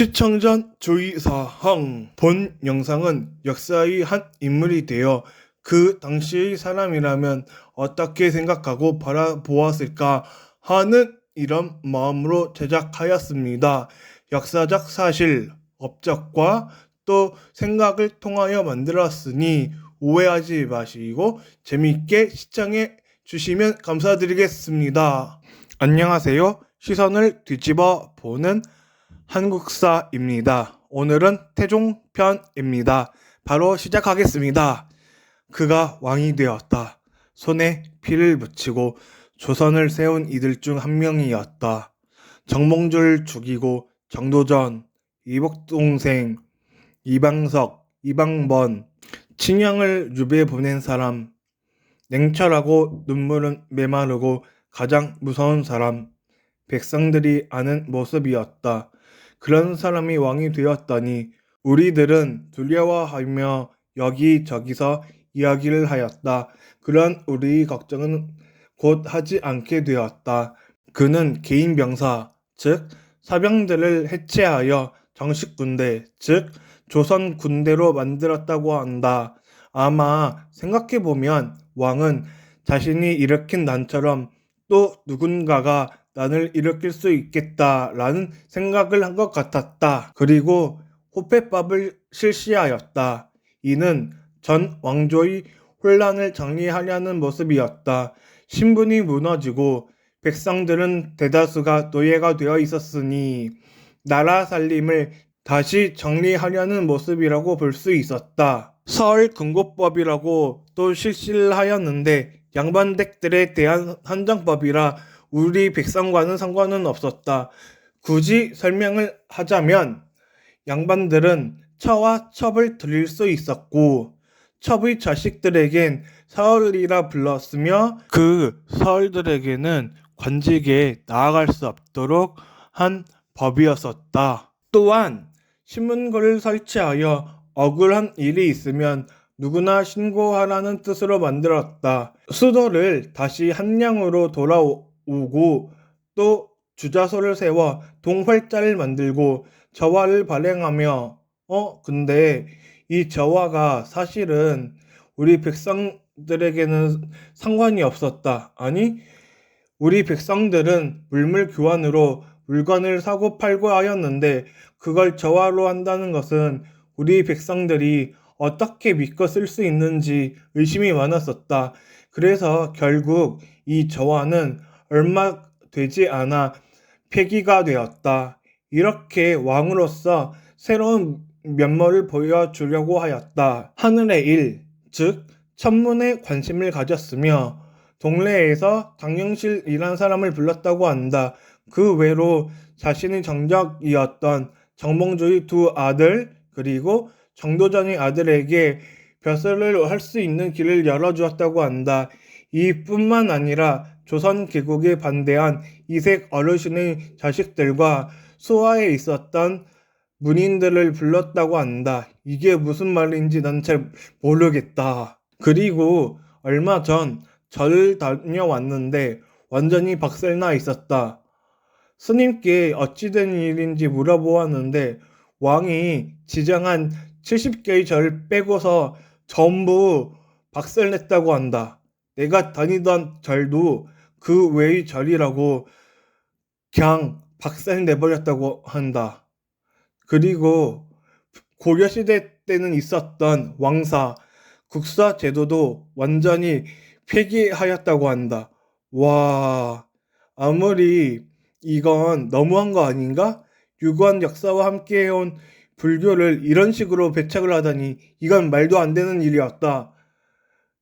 시청전 주의사항. 본 영상은 역사의 한 인물이 되어 그 당시의 사람이라면 어떻게 생각하고 바라보았을까 하는 이런 마음으로 제작하였습니다. 역사적 사실, 업적과 또 생각을 통하여 만들었으니 오해하지 마시고 재미있게 시청해 주시면 감사드리겠습니다. 안녕하세요. 시선을 뒤집어 보는 한국사입니다. 오늘은 태종편입니다. 바로 시작하겠습니다. 그가 왕이 되었다. 손에 피를 묻히고 조선을 세운 이들 중 한 명이었다. 정몽주를 죽이고 정도전, 이복동생, 이방석, 이방번, 친형을 유배 보낸 사람, 냉철하고 눈물은 메마르고 가장 무서운 사람, 백성들이 아는 모습이었다. 그런 사람이 왕이 되었다니 우리들은 두려워하며 여기저기서 이야기를 하였다. 그런 우리의 걱정은 곧 하지 않게 되었다. 그는 개인 병사, 즉 사병들을 해체하여 정식 군대, 즉 조선 군대로 만들었다고 한다. 아마 생각해보면 왕은 자신이 일으킨 난처럼 또 누군가가 난을 일으킬 수 있겠다라는 생각을 한 것 같았다. 그리고 호패법을 실시하였다. 이는 전 왕조의 혼란을 정리하려는 모습이었다. 신분이 무너지고 백성들은 대다수가 노예가 되어 있었으니 나라 살림을 다시 정리하려는 모습이라고 볼 수 있었다. 서울근고법이라고 또 실시를 하였는데 양반댁들에 대한 한정법이라 우리 백성과는 상관은 없었다. 굳이 설명을 하자면 양반들은 처와 첩을 드릴 수 있었고 첩의 자식들에겐 사흘이라 불렀으며 그 사흘들에게는 관직에 나아갈 수 없도록 한 법이었었다. 또한 신문고를 설치하여 억울한 일이 있으면 누구나 신고하라는 뜻으로 만들었다. 수도를 다시 한량으로 돌아오고 또 주자소를 세워 동활자를 만들고 저화를 발행하며 근데 이 저화가 사실은 우리 백성들에게는 상관이 없었다. 아니 우리 백성들은 물물 교환으로 물건을 사고 팔고 하였는데 그걸 저화로 한다는 것은 우리 백성들이 어떻게 믿고 쓸 수 있는지 의심이 많았었다. 그래서 결국 이 저화는 얼마 되지 않아 폐기가 되었다. 이렇게 왕으로서 새로운 면모를 보여주려고 하였다. 하늘의 일, 즉 천문에 관심을 가졌으며 동래에서 장영실이란 사람을 불렀다고 한다. 그 외로 자신의 정적이었던 정몽주의 두 아들 그리고 정도전의 아들에게 벼슬을 할 수 있는 길을 열어주었다고 한다. 이뿐만 아니라 조선 개국에 반대한 이색 어르신의 자식들과 수하에 있었던 문인들을 불렀다고 한다. 이게 무슨 말인지 난 잘 모르겠다. 그리고 얼마 전 절을 다녀왔는데 완전히 박살나 있었다. 스님께 어찌된 일인지 물어보았는데 왕이 지정한 70개의 절 빼고서 전부 박살냈다고 한다. 내가 다니던 절도 그 외의 절이라고 그냥 박살내버렸다고 한다. 그리고 고려시대 때는 있었던 왕사, 국사 제도도 완전히 폐기하였다고 한다. 와, 아무리 이건 너무한 거 아닌가? 유구한 역사와 함께해온 불교를 이런 식으로 배척을 하다니 이건 말도 안 되는 일이었다.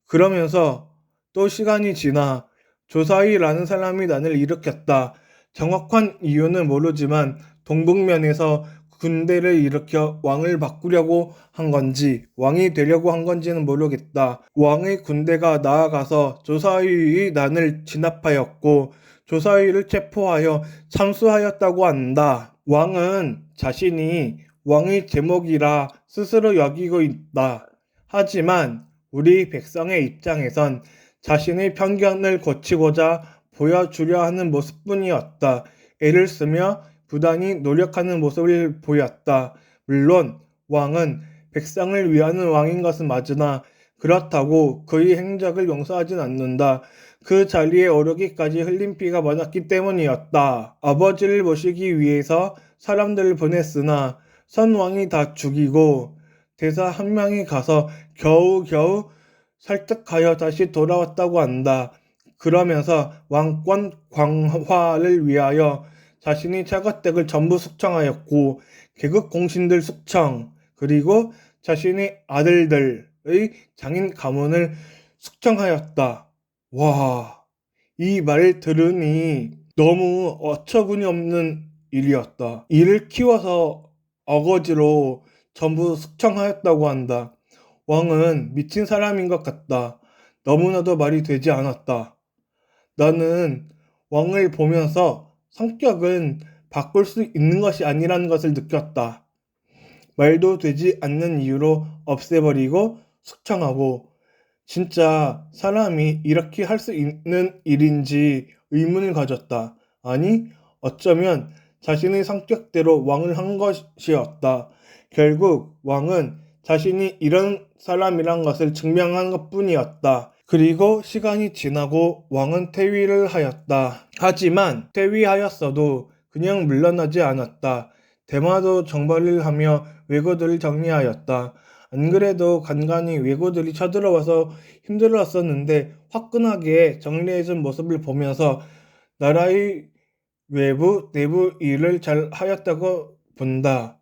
그러면서 또 시간이 지나 조사이라는 사람이 난을 일으켰다. 정확한 이유는 모르지만 동북면에서 군대를 일으켜 왕을 바꾸려고 한 건지 왕이 되려고 한 건지는 모르겠다. 왕의 군대가 나아가서 조사이의 난을 진압하였고 조사이를 체포하여 참수하였다고 한다. 왕은 자신이 왕의 제목이라 스스로 여기고 있다. 하지만 우리 백성의 입장에선 자신의 편견을 고치고자 보여주려 하는 모습뿐이었다. 애를 쓰며 부단히 노력하는 모습을 보였다. 물론 왕은 백성을 위하는 왕인 것은 맞으나 그렇다고 그의 행적을 용서하진 않는다. 그 자리에 오르기까지 흘린 피가 많았기 때문이었다. 아버지를 모시기 위해서 사람들을 보냈으나 선왕이 다 죽이고 대사 한 명이 가서 겨우겨우 설득하여 다시 돌아왔다고 한다. 그러면서 왕권 강화를 위하여 자신이 차가댁을 전부 숙청하였고 계급 공신들 숙청 그리고 자신의 아들들의 장인 가문을 숙청하였다. 와, 이 말을 들으니 너무 어처구니 없는 일이었다. 이를 키워서 어거지로 전부 숙청하였다고 한다. 왕은 미친 사람인 것 같다. 너무나도 말이 되지 않았다. 나는 왕을 보면서 성격은 바꿀 수 있는 것이 아니라는 것을 느꼈다. 말도 되지 않는 이유로 없애버리고 숙청하고 진짜 사람이 이렇게 할 수 있는 일인지 의문을 가졌다. 아니, 어쩌면 자신의 성격대로 왕을 한 것이었다. 결국 왕은 자신이 이런 사람이란 것을 증명한 것뿐이었다. 그리고 시간이 지나고 왕은 퇴위를 하였다. 하지만 퇴위하였어도 그냥 물러나지 않았다. 대마도 정벌을 하며 왜구들을 정리하였다. 안 그래도 간간히 왜구들이 쳐들어와서 힘들었었는데 화끈하게 정리해준 모습을 보면서 나라의 외부, 내부 일을 잘 하였다고 본다.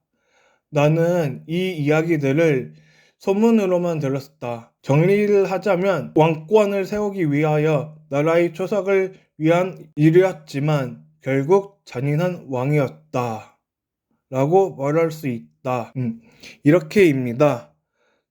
나는 이 이야기들을 소문으로만 들었다. 정리를 하자면 왕권을 세우기 위하여 나라의 초석을 위한 일이었지만 결국 잔인한 왕이었다. 라고 말할 수 있다. 이렇게입니다.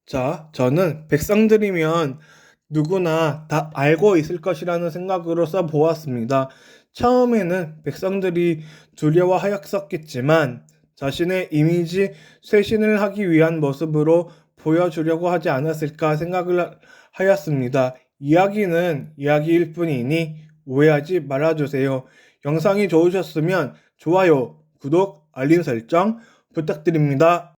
자, 저는 백성들이면 누구나 다 알고 있을 것이라는 생각으로 써보았습니다. 처음에는 백성들이 두려워하였었겠지만 자신의 이미지 쇄신을 하기 위한 모습으로 보여주려고 하지 않았을까 생각을 하였습니다. 이야기는 이야기일 뿐이니 오해하지 말아주세요. 영상이 좋으셨으면 좋아요, 구독, 알림 설정 부탁드립니다.